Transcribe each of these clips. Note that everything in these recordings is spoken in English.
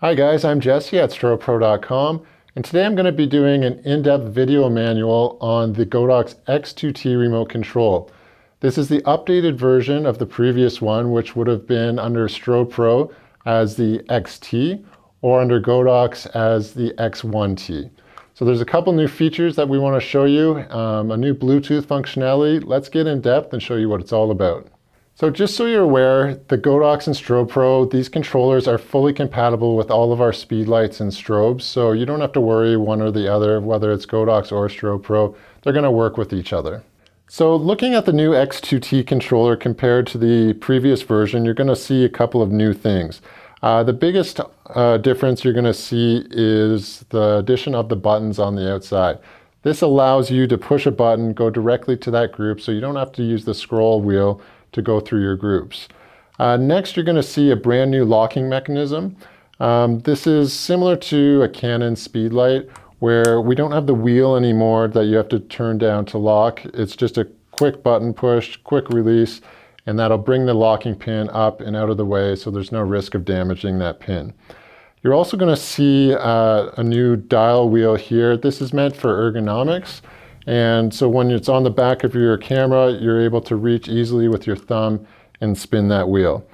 Hi guys, I'm Jesse at Strobepro.com, and today I'm going to be doing an in-depth video manual on the Godox X2T remote control. This is the updated version of the previous one, which would have been under Strobepro as the XT or under Godox as the X1T. So there's a couple new features that we want to show you, a new Bluetooth functionality. Let's get in depth and show you what it's all about. So just so you're aware, the Godox and Strobepro, these controllers are fully compatible with all of our speed lights and strobes, so you don't have to worry one or the other, whether it's Godox or Strobepro, they're going to work with each other. So looking at the new X2T controller compared to the previous version, you're going to see a couple of new things. The biggest difference you're going to see is the addition of the buttons on the outside. This allows you to push a button, go directly to that group, so you don't have to use the scroll wheel to go through your groups. Next, you're going to see a brand new locking mechanism. This is similar to a Canon speed light, where we don't have the wheel anymore that you have to turn down to lock. It's just a quick button push, quick release, and that'll bring the locking pin up and out of the way, so there's no risk of damaging that pin. You're also going to see a new dial wheel here. This is meant for ergonomics. And so when it's on the back of your camera, you're able to reach easily with your thumb and spin that wheel.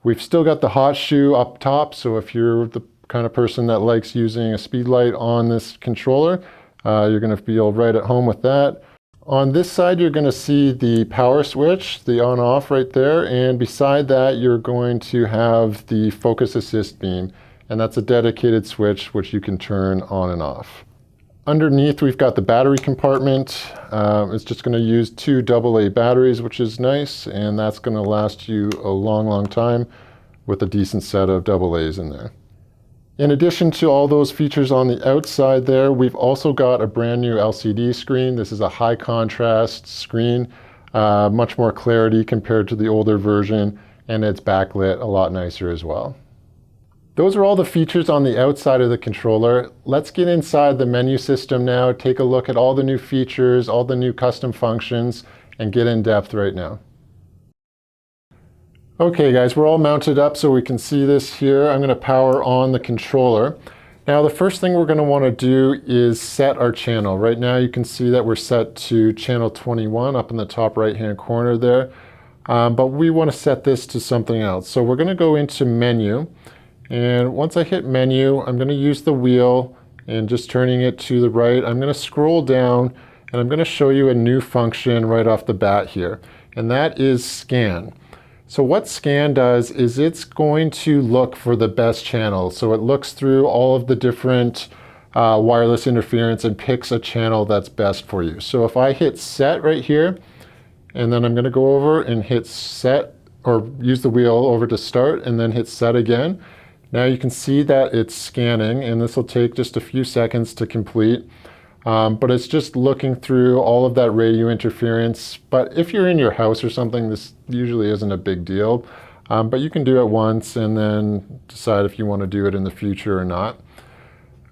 We've still got the hot shoe up top, so if you're the kind of person that likes using a speed light on this controller, you're going to feel right at home with that. On this side, you're going to see the power switch, the on-off right there, and beside that, you're going to have the focus assist beam, and that's a dedicated switch which you can turn on and off. Underneath, we've got the battery compartment. It's just going to use two AA batteries, which is nice, and that's going to last you a long time with a decent set of AA's in there. In addition to all those features on the outside there, we've also got a brand new LCD screen. This is a high contrast screen, much more clarity compared to the older version, and it's backlit a lot nicer as well. Those are all the features on the outside of the controller. Let's get inside the menu system now, take a look at all the new features, all the new custom functions, and get in depth right now. Okay guys, we're all mounted up so we can see this here. I'm going to power on the controller. Now the first thing we're going to want to do is set our channel. Right now you can see that we're set to channel 21 up in the top right hand corner there. But we want to set this to something else. So we're going to go into menu. And once I hit menu, I'm going to use the wheel and just turning it to the right. I'm going to scroll down and I'm going to show you a new function right off the bat here. And that is scan. So what scan does is it's going to look for the best channel. So it looks through all of the different wireless interference and picks a channel that's best for you. So if I hit set right here, and then I'm going to go over and hit set, or use the wheel over to start and then hit set again. Now you can see that it's scanning, and this will take just a few seconds to complete, but it's just looking through all of that radio interference. But if you're in your house or something, this usually isn't a big deal, but you can do it once and then decide if you want to do it in the future or not.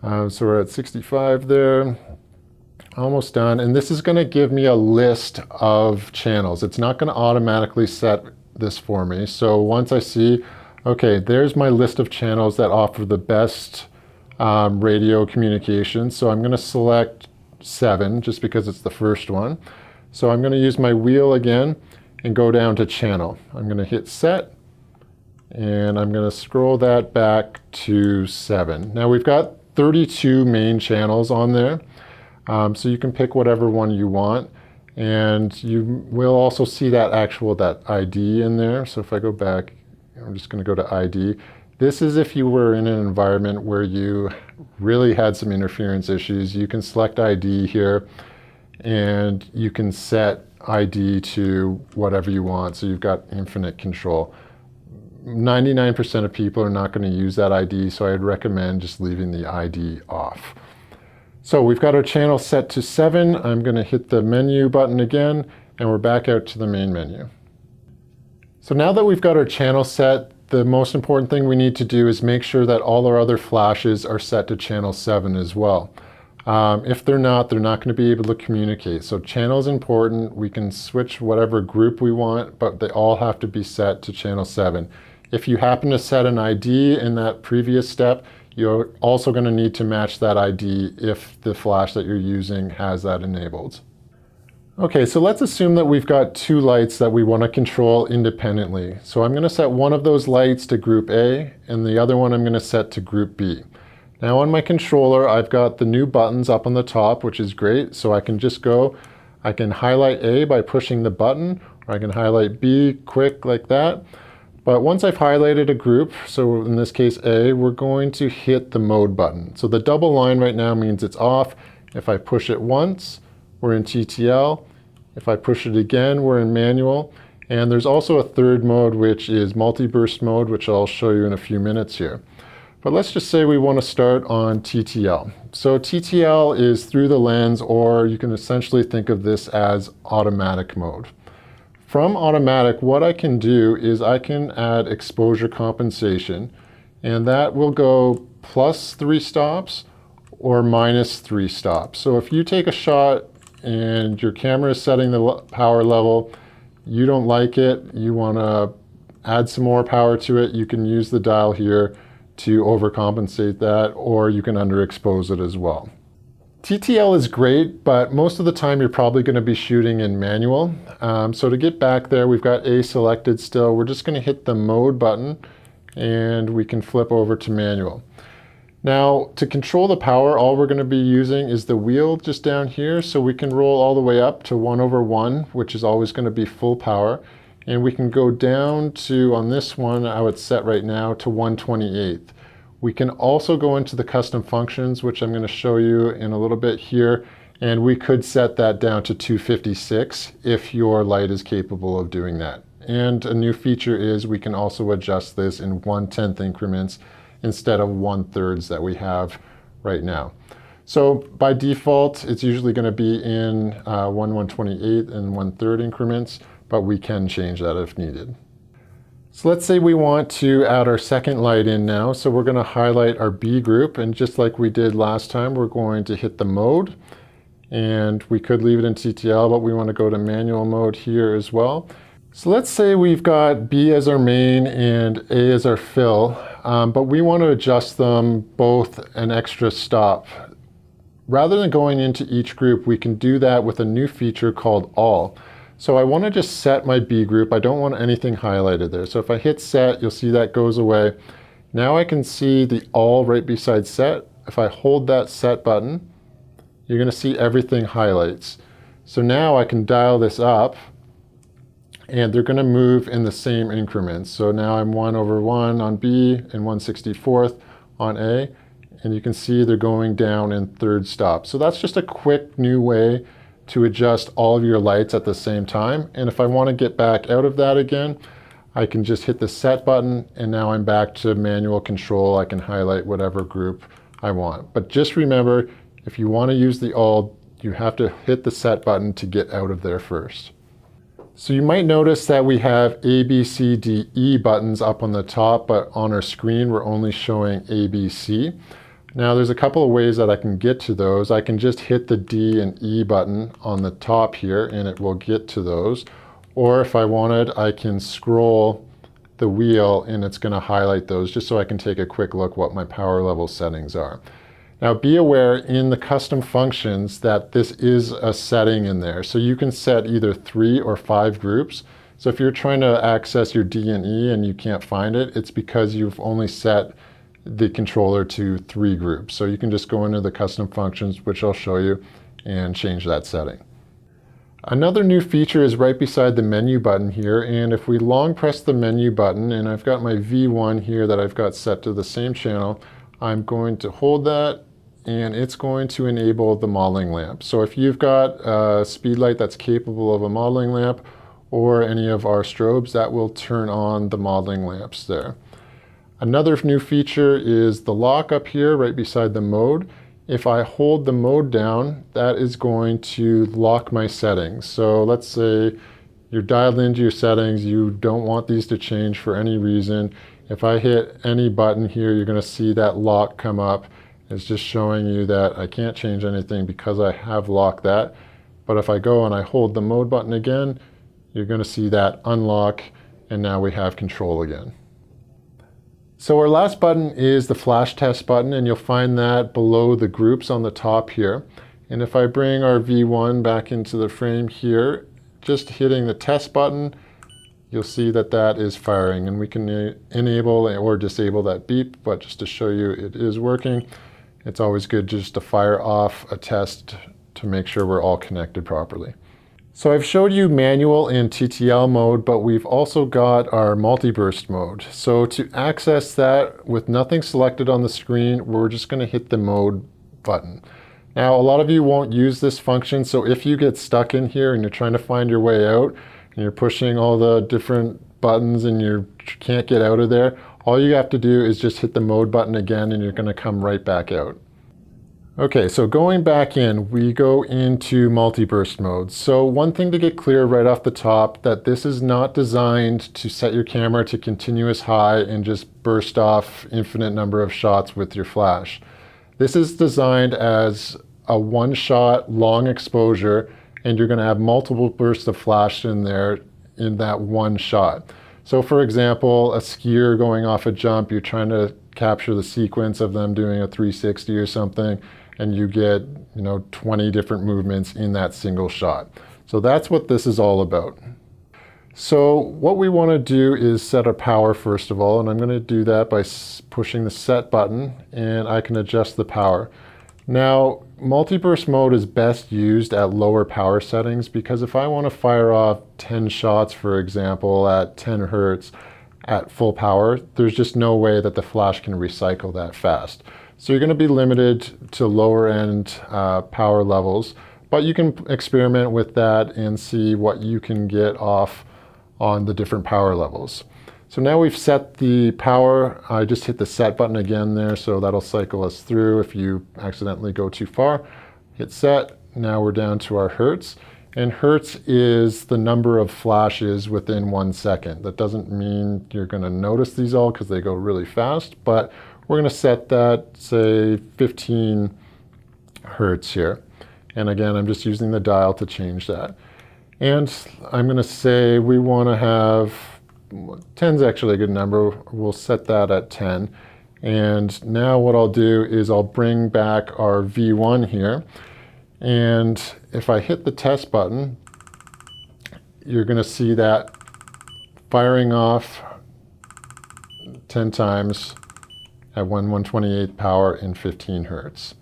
So we're at 65 there, almost done, and this is going to give me a list of channels. It's not going to automatically set this for me, so once I see, okay, there's my list of channels that offer the best radio communication. So I'm going to select 7 just because it's the first one. So I'm going to use my wheel again and go down to channel. I'm going to hit set and I'm going to scroll that back to 7. Now we've got 32 main channels on there. So you can pick whatever one you want. And you will also see that ID in there. So if I go back, I'm just going to go to ID. This is if you were in an environment where you really had some interference issues. You can select ID here and you can set ID to whatever you want. So you've got infinite control. 99% of people are not going to use that ID, so I'd recommend just leaving the ID off. So we've got our channel set to 7. I'm going to hit the menu button again and we're back out to the main menu. So now that we've got our channel set, the most important thing we need to do is make sure that all our other flashes are set to channel 7 as well. If they're not going to be able to communicate. So channel is important. We can switch whatever group we want, but they all have to be set to channel 7. If you happen to set an ID in that previous step, you're also going to need to match that ID if the flash that you're using has that enabled. Okay, so let's assume that we've got two lights that we want to control independently. So I'm going to set one of those lights to group A and the other one I'm going to set to group B. Now on my controller, I've got the new buttons up on the top, which is great. So I can just go, I can highlight A by pushing the button, or I can highlight B quick like that. But once I've highlighted a group, so in this case A, we're going to hit the mode button. So the double line right now means it's off. If I push it once, we're in TTL. If I push it again, we're in manual. And there's also a third mode, which is multi-burst mode, which I'll show you in a few minutes here. But let's just say we want to start on TTL. So TTL is through the lens, or you can essentially think of this as automatic mode. From automatic, what I can do is I can add exposure compensation, and that will go +3 stops or -3 stops. So if you take a shot and your camera is setting the power level, you don't like it, you want to add some more power to it, you can use the dial here to overcompensate that, or you can underexpose it as well. TTL is great, but most of the time you're probably going to be shooting in manual. So to get back there, we've got A selected still. We're just going to hit the mode button and we can flip over to manual. Now, to control the power, all we're going to be using is the wheel just down here. So we can roll all the way up to 1/1, which is always going to be full power. And we can go down to, on this one, I would set right now to 1/28. We can also go into the custom functions, which I'm going to show you in a little bit here. And we could set that down to 256 if your light is capable of doing that. And a new feature is we can also adjust this in 1/10 increments instead of 1/3 that we have right now. So by default, it's usually going to be in 1/128 and 1/3 increments, but we can change that if needed. So let's say we want to add our second light in now. So we're going to highlight our B group, and just like we did last time, we're going to hit the mode, and we could leave it in TTL, but we want to go to manual mode here as well. So let's say we've got B as our main and A as our fill, but we want to adjust them both an extra stop. Rather than going into each group, we can do that with a new feature called All. So I want to just set my B group. I don't want anything highlighted there. So if I hit set, you'll see that goes away. Now I can see the All right beside set. If I hold that set button, you're going to see everything highlights. So now I can dial this up, and they're going to move in the same increments. So now I'm 1/1 on B and 1/64 on A, and you can see they're going down in third stop. So that's just a quick new way to adjust all of your lights at the same time. And if I want to get back out of that again, I can just hit the set button, and now I'm back to manual control. I can highlight whatever group I want. But just remember, if you want to use the All, you have to hit the set button to get out of there first. So you might notice that we have A, B, C, D, E buttons up on the top, but on our screen we're only showing A, B, C. Now there's a couple of ways that I can get to those. I can just hit the D and E button on the top here and it will get to those. Or if I wanted, I can scroll the wheel and it's going to highlight those just so I can take a quick look what my power level settings are. Now be aware in the custom functions that this is a setting in there. So you can set either 3 or 5 groups. So if you're trying to access your D and E and you can't find it, it's because you've only set the controller to 3 groups. So you can just go into the custom functions, which I'll show you, and change that setting. Another new feature is right beside the menu button here. And if we long press the menu button, and I've got my V1 here that I've got set to the same channel, I'm going to hold that and it's going to enable the modeling lamp. So if you've got a speed light that's capable of a modeling lamp or any of our strobes, that will turn on the modeling lamps there. Another new feature is the lock up here right beside the mode. If I hold the mode down, that is going to lock my settings. So let's say you're dialed into your settings, you don't want these to change for any reason. If I hit any button here, you're going to see that lock come up. It's just showing you that I can't change anything because I have locked that. But if I go and I hold the mode button again, you're going to see that unlock, and now we have control again. So our last button is the flash test button, and you'll find that below the groups on the top here. And if I bring our V1 back into the frame here, just hitting the test button, you'll see that that is firing, and we can enable or disable that beep, but just to show you it is working, it's always good just to fire off a test to make sure we're all connected properly. So I've showed you manual and TTL mode, but we've also got our multi-burst mode. So to access that with nothing selected on the screen, we're just going to hit the mode button. Now, a lot of you won't use this function, so if you get stuck in here and you're trying to find your way out, and you're pushing all the different buttons and you can't get out of there, all you have to do is just hit the mode button again and you're going to come right back out. Okay, so going back in, we go into multi-burst mode. So one thing to get clear right off the top, that this is not designed to set your camera to continuous high and just burst off infinite number of shots with your flash. This is designed as a one-shot long exposure, and you're going to have multiple bursts of flash in there in that one shot. So for example, a skier going off a jump, you're trying to capture the sequence of them doing a 360 or something, and you get 20 different movements in that single shot. So that's what this is all about. So what we want to do is set our power first of all, and I'm going to do that by pushing the set button, and I can adjust the power. Now, multi-burst mode is best used at lower power settings, because if I want to fire off 10 shots, for example, at 10 hertz at full power, there's just no way that the flash can recycle that fast. So you're going to be limited to lower end power levels, but you can experiment with that and see what you can get off on the different power levels. So now we've set the power. I just hit the set button again there, so that'll cycle us through if you accidentally go too far. Hit set. Now we're down to our hertz, and hertz is the number of flashes within 1 second. That doesn't mean you're going to notice these all because they go really fast, but we're going to set that, say, 15 hertz here. And again, I'm just using the dial to change that. And I'm going to say we want to have 10 is actually a good number. We'll set that at 10. And now what I'll do is I'll bring back our V1 here. And if I hit the test button, you're going to see that firing off 10 times at 1/128th power in 15 hertz.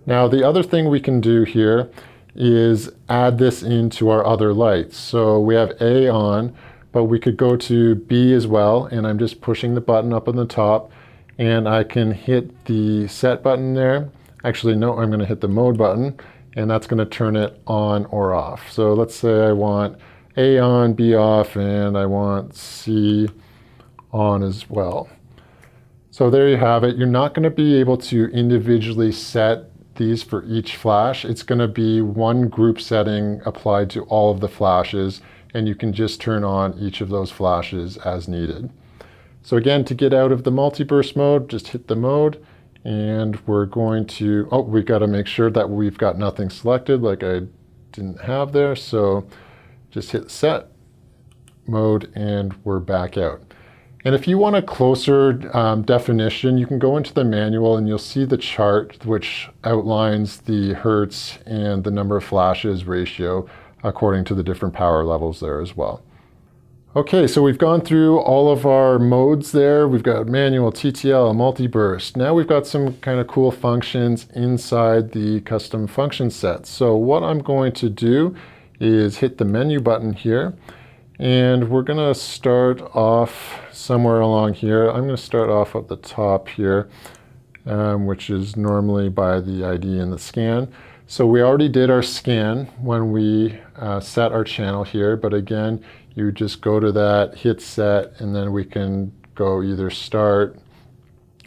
Now the other thing we can do here is add this into our other lights. So we have A on, but we could go to B as well, and I'm just pushing the button up on the top, and I can hit the set button there. Actually, no, I'm going to hit the mode button, and that's going to turn it on or off. So let's say I want A on, B off, and I want C on as well. So there you have it. You're not going to be able to individually set these for each flash. It's going to be one group setting applied to all of the flashes, and you can just turn on each of those flashes as needed. So again, to get out of the multi-burst mode, just hit the mode, and we're going to, we've got to make sure that we've got nothing selected like I didn't have there. So just hit set mode, and we're back out. And if you want a closer definition, you can go into the manual and you'll see the chart which outlines the hertz and the number of flashes ratio according to the different power levels there as well. Okay, so we've gone through all of our modes there. We've got manual, TTL, multi-burst. Now we've got some kind of cool functions inside the custom function set. So what I'm going to do is hit the menu button here, and we're going to start off somewhere along here. I'm going to start off at the top here, which is normally by the ID and the scan. So we already did our scan when we set our channel here, but again, you just go to that, hit set, and then we can go either start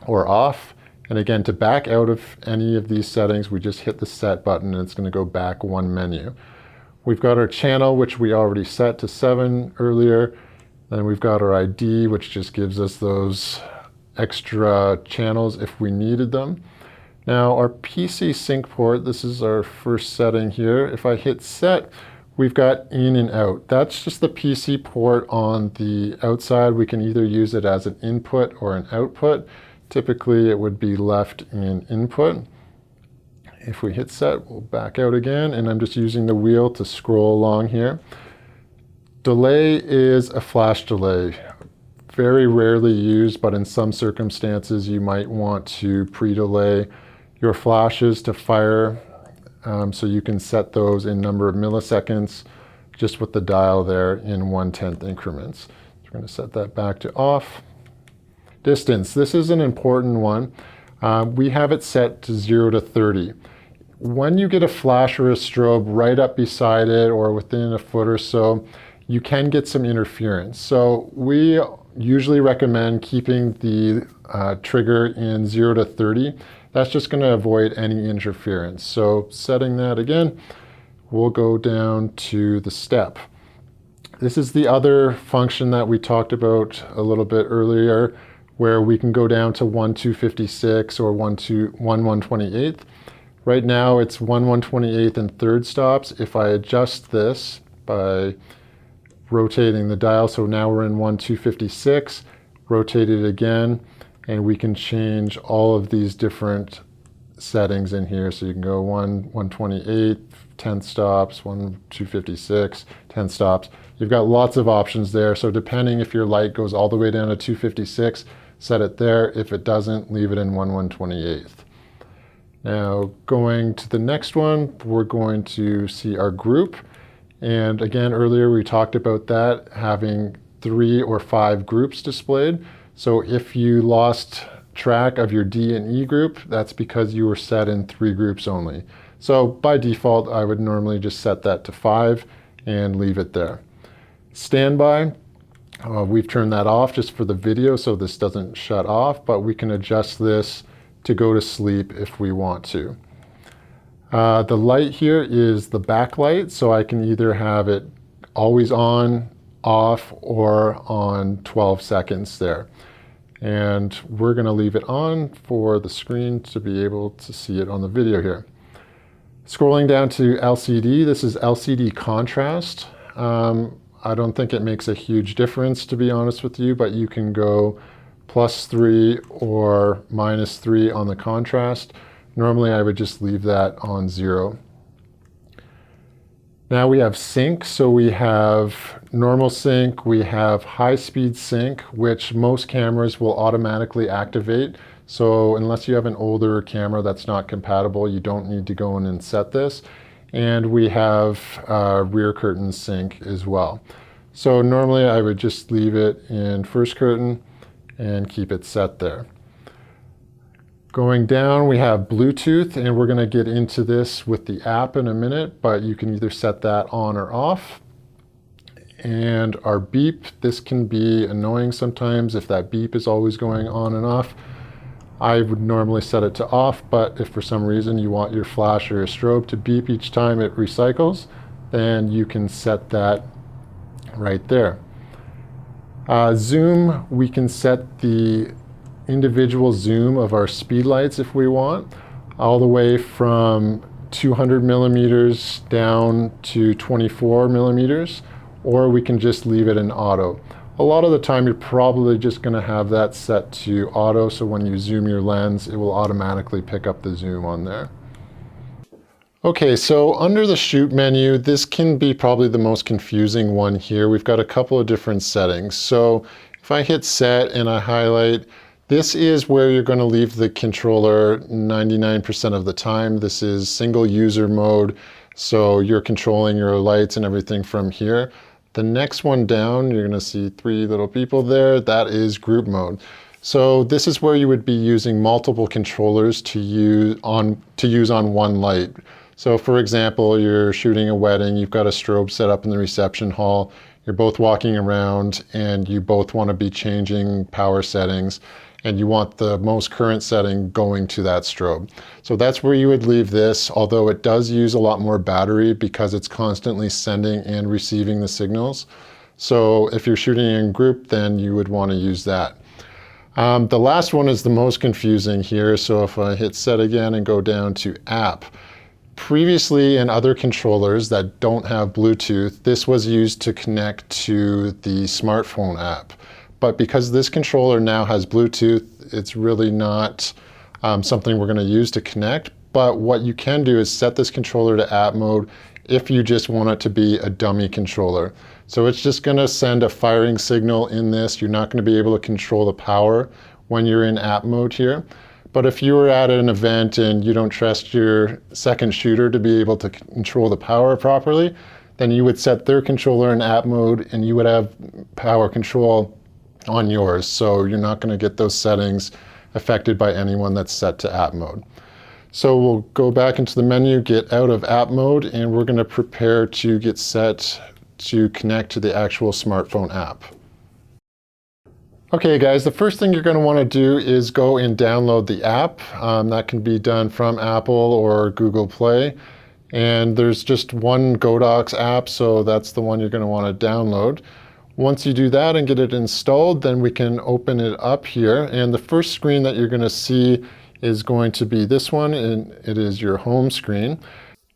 or off. And again, to back out of any of these settings, we just hit the set button and it's going to go back one menu. We've got our channel, which we already set to 7 earlier. Then we've got our ID, which just gives us those extra channels if we needed them. Now our PC sync port, this is our first setting here. If I hit set, we've got in and out. That's just the PC port on the outside. We can either use it as an input or an output. Typically, it would be left in input. If we hit set, we'll back out again, and I'm just using the wheel to scroll along here. Delay is a flash delay. Very rarely used, but in some circumstances you might want to pre-delay your flashes to fire, so you can set those in number of milliseconds just with the dial there in 1/10 increments. So we're going to set that back to off. Distance, this is an important one. We have it set to 0 to 30. When you get a flash or a strobe right up beside it or within a foot or so, you can get some interference. So we usually recommend keeping the trigger in 0 to 30. That's just going to avoid any interference. So setting that again, we'll go down to the step. This is the other function that we talked about a little bit earlier, where we can go down to 1/256 or 1/128. Right now it's 1/128 and third stops. If I adjust this by rotating the dial, so now we're in 1/256, rotate it again, and we can change all of these different settings in here. So you can go 1/128, 10 stops, 1/256, 10 stops. You've got lots of options there. So depending if your light goes all the way down to 256, set it there. If it doesn't, leave it in 1/128. Now going to the next one, we're going to see our group. And again, earlier we talked about that, having 3 or 5 groups displayed. So if you lost track of your D and E group, that's because you were set in 3 groups only. So by default, I would normally just set that to 5 and leave it there. Standby, we've turned that off just for the video so this doesn't shut off, but we can adjust this to go to sleep if we want to. The light here is the backlight, so I can either have it always on, off, or on 12 seconds there. And we're going to leave it on for the screen to be able to see it on the video here. Scrolling down to LCD, this is LCD contrast. I don't think it makes a huge difference, to be honest with you, but you can go +3 or -3 on the contrast. Normally I would just leave that on 0. Now we have sync, so we have normal sync, we have high-speed sync, which most cameras will automatically activate. So unless you have an older camera that's not compatible, you don't need to go in and set this. And we have rear curtain sync as well. So normally I would just leave it in first curtain and keep it set there. Going down, we have Bluetooth, and we're going to get into this with the app in a minute, but you can either set that on or off. And our beep, this can be annoying sometimes if that beep is always going on and off. I would normally set it to off, but if for some reason you want your flash or your strobe to beep each time it recycles, then you can set that right there. Zoom, we can set the individual zoom of our speed lights if we want, all the way from 200 millimeters down to 24 millimeters, or we can just leave it in auto. A lot of the time you're probably just going to have that set to auto, so when you zoom your lens, it will automatically pick up the zoom on there. Okay, so under the shoot menu, this can be probably the most confusing one here. We've got a couple of different settings. So if I hit set and I highlight, this is where you're going to leave the controller 99% of the time. This is single user mode, so you're controlling your lights and everything from here. The next one down, you're going to see 3 little people there. That is group mode. So this is where you would be using multiple controllers to use on one light. So for example, you're shooting a wedding, you've got a strobe set up in the reception hall, you're both walking around and you both want to be changing power settings, and you want the most current setting going to that strobe. So that's where you would leave this, although it does use a lot more battery because it's constantly sending and receiving the signals. So if you're shooting in group, then you would want to use that. The last one is the most confusing here. So if I hit set again and go down to app, Previously in other controllers that don't have Bluetooth, this was used to connect to the smartphone app. But because this controller now has Bluetooth, it's really not something we're going to use to connect. But what you can do is set this controller to app mode if you just want it to be a dummy controller. So it's just going to send a firing signal in this. You're not going to be able to control the power when you're in app mode here. But if you were at an event and you don't trust your second shooter to be able to control the power properly, then you would set their controller in app mode and you would have power control on yours. So you're not going to get those settings affected by anyone that's set to app mode. So we'll go back into the menu, get out of app mode, and we're going to prepare to get set to connect to the actual smartphone app. Okay guys, the first thing you're going to want to do is go and download the app. That can be done from Apple or Google Play. And there's just one Godox app, so that's the one you're going to want to download. Once you do that and get it installed, then we can open it up here. And the first screen that you're going to see is going to be this one, and it is your home screen.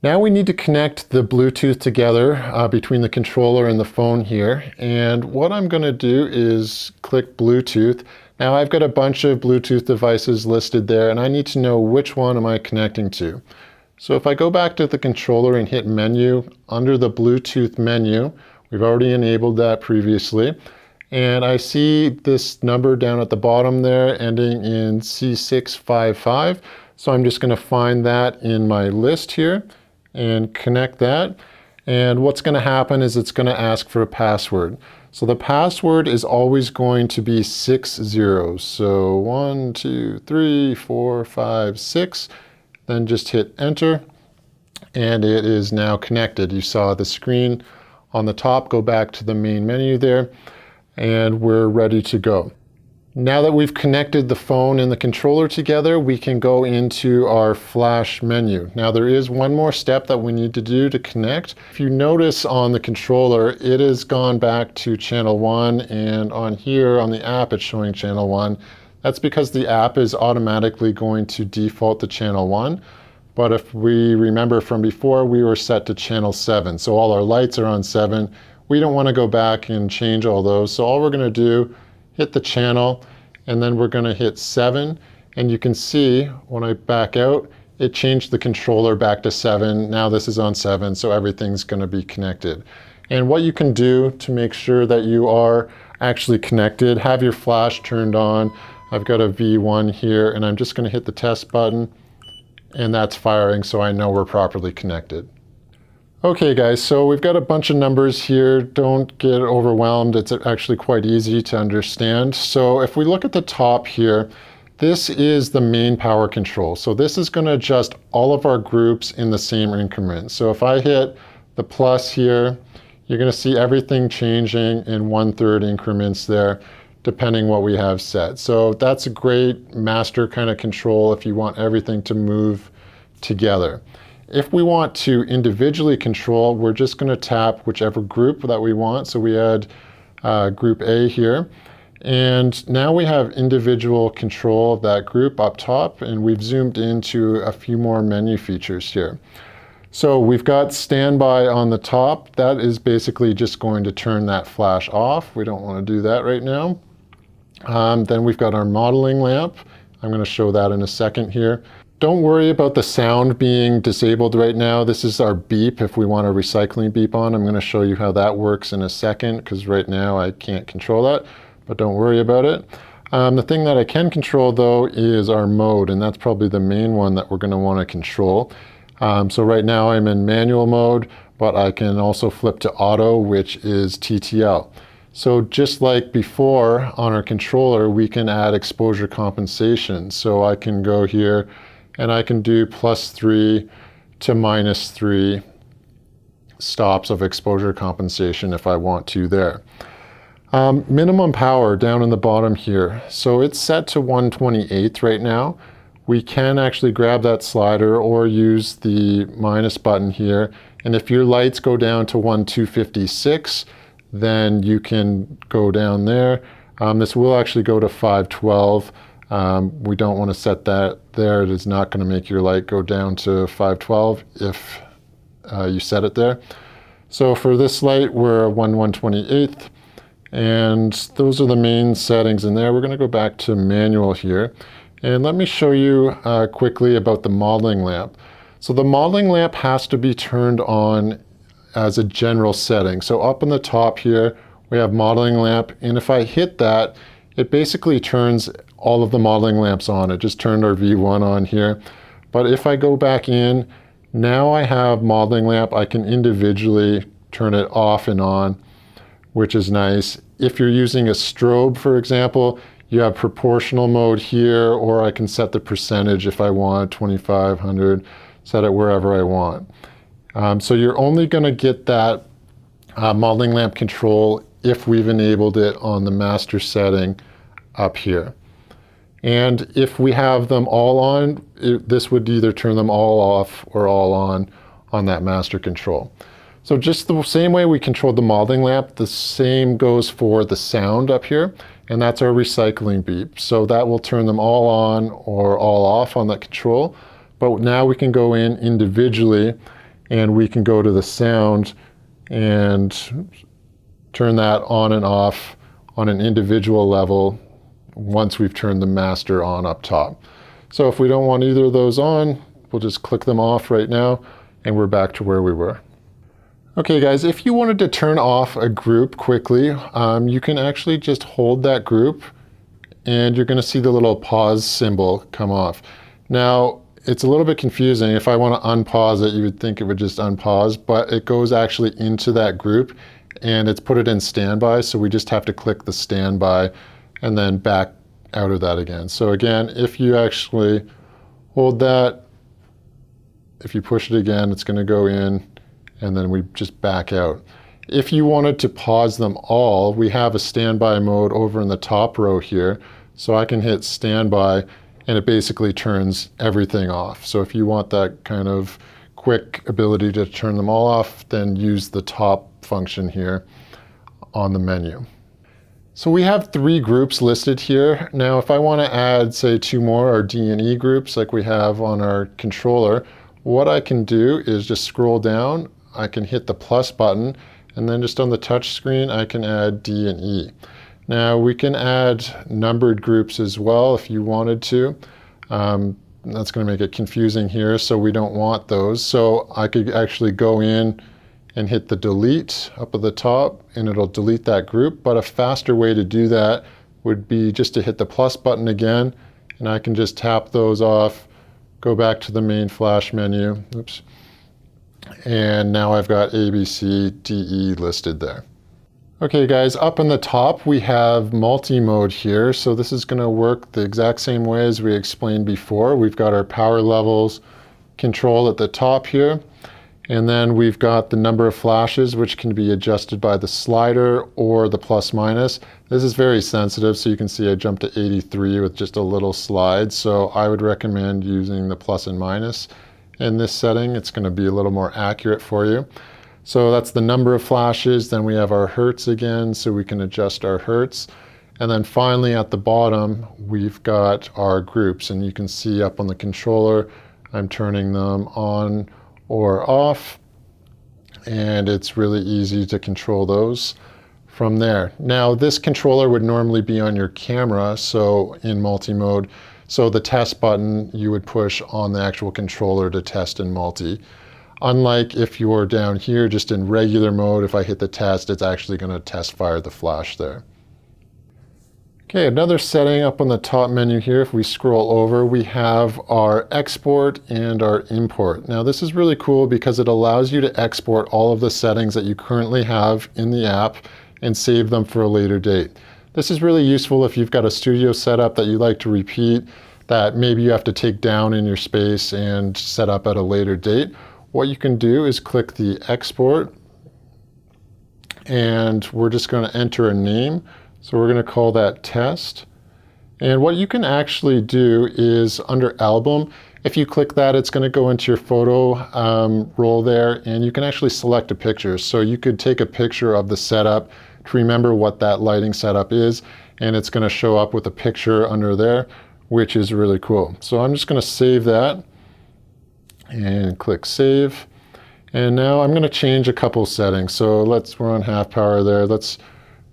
Now we need to connect the Bluetooth together between the controller and the phone here. And what I'm going to do is click Bluetooth. Now I've got a bunch of Bluetooth devices listed there, and I need to know which one am I connecting to. So if I go back to the controller and hit menu, under the Bluetooth menu, we've already enabled that previously. And I see this number down at the bottom there ending in C655. So I'm just going to find that in my list here and connect that. And what's going to happen is it's going to ask for a password. So the password is always going to be 6 zeros. So 1, 2, 3, 4, 5, 6. Then just hit enter. And it is now connected. You saw the screen on the top. Go back to the main menu there. And we're ready to go. Now that we've connected the phone and the controller together, we can go into our flash menu. Now there is one more step that we need to do to connect. If you notice on the controller, it has gone back to channel 1, and on here on the app it's showing channel 1. That's because the app is automatically going to default to channel 1. But if we remember from before, we were set to channel 7. So all our lights are on 7. We don't want to go back and change all those. So all we're going to do, hit the channel, and then we're going to hit 7. And you can see when I back out, it changed the controller back to 7. Now this is on 7, so everything's going to be connected. And what you can do to make sure that you are actually connected, have your flash turned on. I've got a V1 here, and I'm just going to hit the test button, and that's firing, so I know we're properly connected. Okay guys, so we've got a bunch of numbers here. Don't get overwhelmed. It's actually quite easy to understand. So if we look at the top here, this is the main power control. So this is going to adjust all of our groups in the same increment. So if I hit the plus here, you're going to see everything changing in 1/3 increments there, depending what we have set. So that's a great master kind of control if you want everything to move together. If we want to individually control, we're just going to tap whichever group that we want. So we had group A here. And now we have individual control of that group up top, and we've zoomed into a few more menu features here. So we've got standby on the top. That is basically just going to turn that flash off. We don't want to do that right now. Then we've got our modeling lamp. I'm going to show that in a second here. Don't worry about the sound being disabled right now. This is our beep if we want a recycling beep on. I'm going to show you how that works in a second, because right now I can't control that, but don't worry about it. The thing that I can control though is our mode, and that's probably the main one that we're going to want to control. So right now I'm in manual mode, but I can also flip to auto, which is TTL. So just like before on our controller, we can add exposure compensation. So I can go here and I can do +3 to -3 stops of exposure compensation if I want to there. Minimum power down in the bottom here. So it's set to 1/28 right now. We can actually grab that slider or use the minus button here. And if your lights go down to 1/256, then you can go down there. This will actually go to 512. We don't want to set that there. It is not going to make your light go down to 512 if you set it there. So for this light, we're 1/128th, and those are the main settings in there. We're going to go back to manual here, and let me show you quickly about the modeling lamp. So the modeling lamp has to be turned on as a general setting. So up on the top here, we have modeling lamp, and if I hit that, it basically turns all of the modeling lamps on. It just turned our V1 on here. But if I go back in, now I have modeling lamp. I can individually turn it off and on, which is nice. If you're using a strobe, for example, you have proportional mode here, or I can set the percentage if I want, 2500, set it wherever I want. So you're only going to get that modeling lamp control if we've enabled it on the master setting up here. And if we have them all on, this would either turn them all off or all on that master control. So just the same way we controlled the modeling lamp, the same goes for the sound up here, and that's our recycling beep. So that will turn them all on or all off on that control. But now we can go in individually and we can go to the sound and turn that on and off on an individual level once we've turned the master on up top. So if we don't want either of those on, we'll just click them off right now and we're back to where we were. Okay guys, if you wanted to turn off a group quickly, you can actually just hold that group and you're going to see the little pause symbol come off. Now, it's a little bit confusing. If I want to unpause it, you would think it would just unpause, but it goes actually into that group and it's put it in standby, so we just have to click the standby and then back out of that again. So again, if you actually hold that, if you push it again, it's going to go in and then we just back out. If you wanted to pause them all, we have a standby mode over in the top row here. So I can hit standby and it basically turns everything off. So if you want that kind of quick ability to turn them all off, then use the top function here on the menu. So we have 3 groups listed here. Now if I want to add, say, 2 more, our D&E groups like we have on our controller, what I can do is just scroll down, I can hit the plus button, and then just on the touch screen I can add D&E. Now we can add numbered groups as well if you wanted to. That's going to make it confusing here, so we don't want those. So I could actually go in and hit the delete up at the top and it'll delete that group. But a faster way to do that would be just to hit the plus button again, and I can just tap those off, go back to the main flash menu, oops, and now I've got A, B, C, D, E listed there. Okay guys, up in the top we have multi-mode here. So this is going to work the exact same way as we explained before. We've got our power levels control at the top here. And then we've got the number of flashes, which can be adjusted by the slider or the plus minus. This is very sensitive, so you can see I jumped to 83 with just a little slide. So I would recommend using the plus and minus in this setting. It's going to be a little more accurate for you. So that's the number of flashes. Then we have our hertz again, so we can adjust our hertz. And then finally at the bottom, we've got our groups. And you can see up on the controller, I'm turning them on or off, and it's really easy to control those from there. Now this controller would normally be on your camera, so in multi-mode, so the test button you would push on the actual controller to test in multi. Unlike if you're down here just in regular mode, if I hit the test, it's actually going to test fire the flash there. Okay, another setting up on the top menu here, if we scroll over, we have our export and our import. Now this is really cool because it allows you to export all of the settings that you currently have in the app and save them for a later date. This is really useful if you've got a studio setup that you like to repeat, that maybe you have to take down in your space and set up at a later date. What you can do is click the export, and we're just going to enter a name. So we're going to call that test. And what you can actually do is under album, if you click that, it's going to go into your photo roll there, and you can actually select a picture. So you could take a picture of the setup to remember what that lighting setup is, and it's going to show up with a picture under there. which is really cool. So I'm just going to save that and click save. And now I'm going to change a couple settings. So we're on half power there. Let's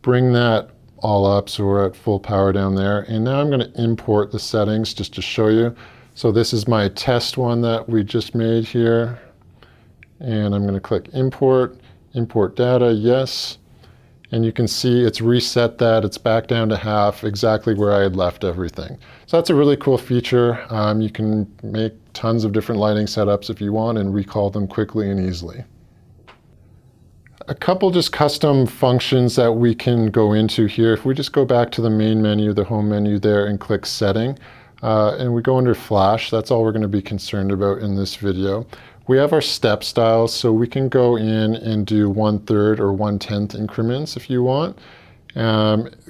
bring that all up so we're at full power down there. And now I'm going to import the settings just to show you. So this is my test one that we just made here. And I'm going to click import, import data, yes. And you can see it's reset that. It's back down to half, exactly where I had left everything. So that's a really cool feature. You can make tons of different lighting setups if you want and recall them quickly and easily. A couple just custom functions that we can go into here. If we just go back to the main menu, the home menu there, and click setting, and we go under flash, that's all we're going to be concerned about in this video. We have our step styles, so we can go in and do 1/3 or 1/10 increments if you want.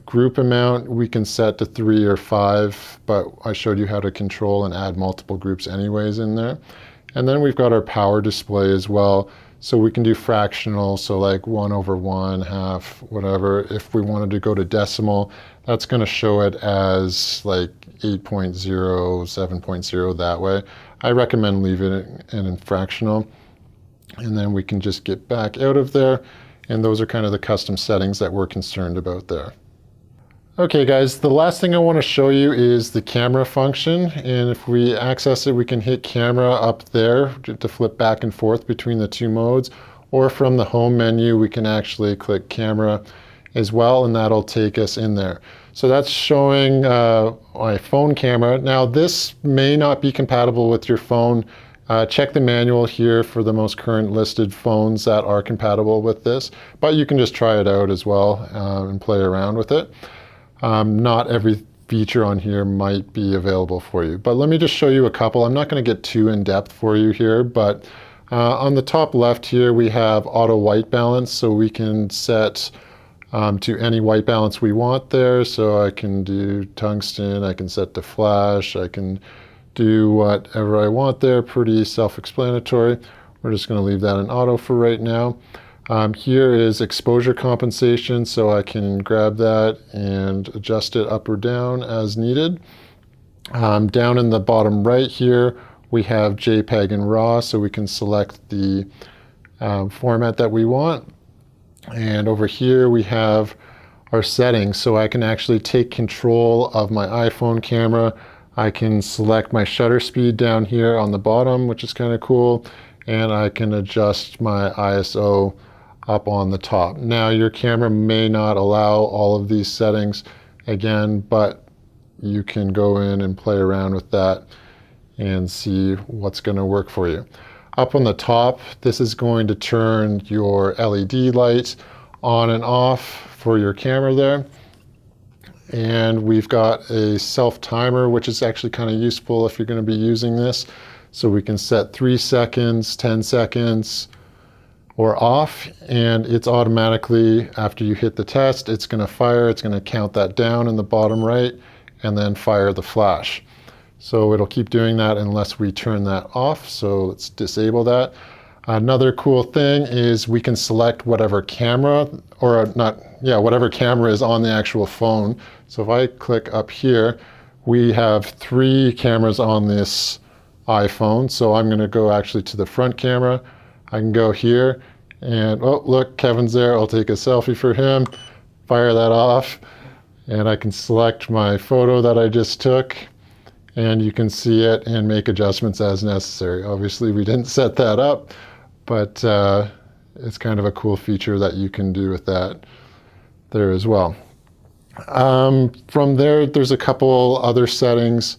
Group amount we can set to 3 or 5, but I showed you how to control and add multiple groups anyways in there. And then we've got our power display as well. So we can do fractional, so like 1/1, half, whatever. If we wanted to go to decimal, that's going to show it as like 8.0, 7.0 that way. I recommend leaving it in fractional. And then we can just get back out of there. And those are kind of the custom settings that we're concerned about there. Okay guys, the last thing I want to show you is the camera function, and if we access it we can hit camera up there to flip back and forth between the two modes, or from the home menu we can actually click camera as well, and that'll take us in there. So that's showing my phone camera. Now this may not be compatible with your phone. Check the manual here for the most current listed phones that are compatible with this, but you can just try it out as well and play around with it. Not every feature on here might be available for you, but let me just show you a couple. I'm not going to get too in depth for you here, but on the top left here we have auto white balance, so we can set to any white balance we want there. So I can do tungsten, I can set to flash, I can do whatever I want there. Pretty self-explanatory. We're just going to leave that in auto for right now. Here is exposure compensation, so I can grab that and adjust it up or down as needed. Down in the bottom right here, we have JPEG and RAW, so we can select the format that we want. And over here we have our settings, so I can actually take control of my iPhone camera. I can select my shutter speed down here on the bottom, which is kind of cool, and I can adjust my ISO up on the top. Now your camera may not allow all of these settings again, but you can go in and play around with that and see what's going to work for you. Up on the top, this is going to turn your LED light on and off for your camera there. And we've got a self timer, which is actually kind of useful if you're going to be using this. So we can set 3 seconds, 10 seconds, or off, and it's automatically, after you hit the test, it's going to fire. It's going to count that down in the bottom right and then fire the flash. So it'll keep doing that unless we turn that off. So let's disable that. Another cool thing is we can select whatever camera, or whatever camera is on the actual phone. So if I click up here, we have 3 cameras on this iPhone. So I'm going to go actually to the front camera. I can go here and, oh, look, Kevin's there. I'll take a selfie for him, fire that off, and I can select my photo that I just took, and you can see it and make adjustments as necessary. Obviously, we didn't set that up, but it's kind of a cool feature that you can do with that there as well. From there, there's a couple other settings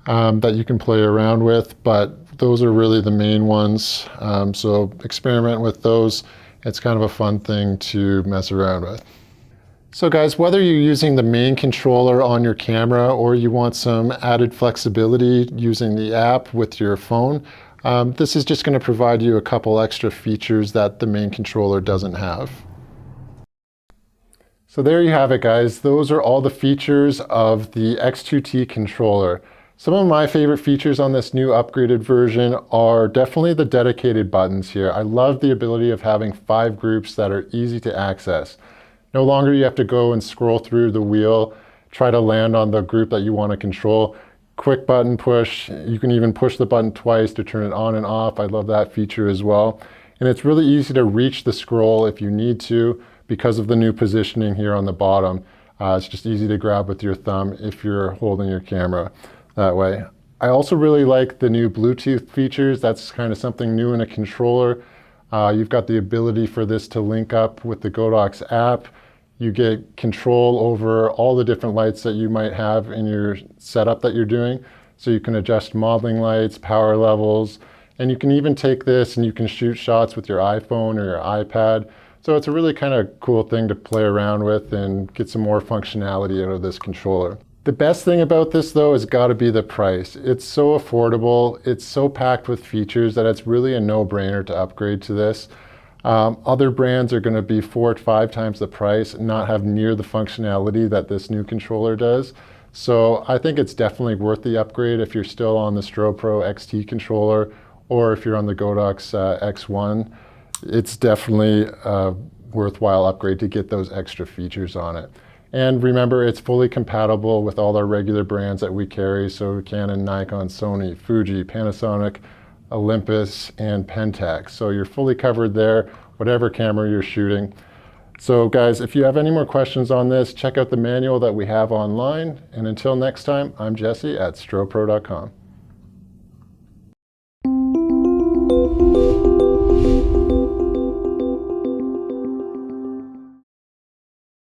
that you can play around with, but those are really the main ones. So experiment with those. It's kind of a fun thing to mess around with. So guys, whether you're using the main controller on your camera or you want some added flexibility using the app with your phone, this is just going to provide you a couple extra features that the main controller doesn't have. So there you have it, guys. Those are all the features of the X2T controller. Some of my favorite features on this new upgraded version are definitely the dedicated buttons here. I love the ability of having 5 groups that are easy to access. No longer you have to go and scroll through the wheel, try to land on the group that you want to control. quick button push. You can even push the button twice to turn it on and off. I love that feature as well. And it's really easy to reach the scroll if you need to because of the new positioning here on the bottom. It's just easy to grab with your thumb if you're holding your camera that way. I also really like the new Bluetooth features. That's kind of something new in a controller. You've got the ability for this to link up with the Godox app. You get control over all the different lights that you might have in your setup that you're doing. So you can adjust modeling lights, power levels, and you can even take this and you can shoot shots with your iPhone or your iPad. So it's a really kind of cool thing to play around with and get some more functionality out of this controller. The best thing about this though has got to be the price. It's so affordable, it's so packed with features that it's really a no-brainer to upgrade to this. Other brands are going to be 4 to 5 times the price and not have near the functionality that this new controller does. So I think it's definitely worth the upgrade if you're still on the Strobepro XT controller or if you're on the Godox X1. It's definitely a worthwhile upgrade to get those extra features on it. And remember, it's fully compatible with all our regular brands that we carry, so Canon, Nikon, Sony, Fuji, Panasonic, Olympus, and Pentax. So you're fully covered there, whatever camera you're shooting. So guys, if you have any more questions on this, check out the manual that we have online. And until next time, I'm Jesse at strobepro.com.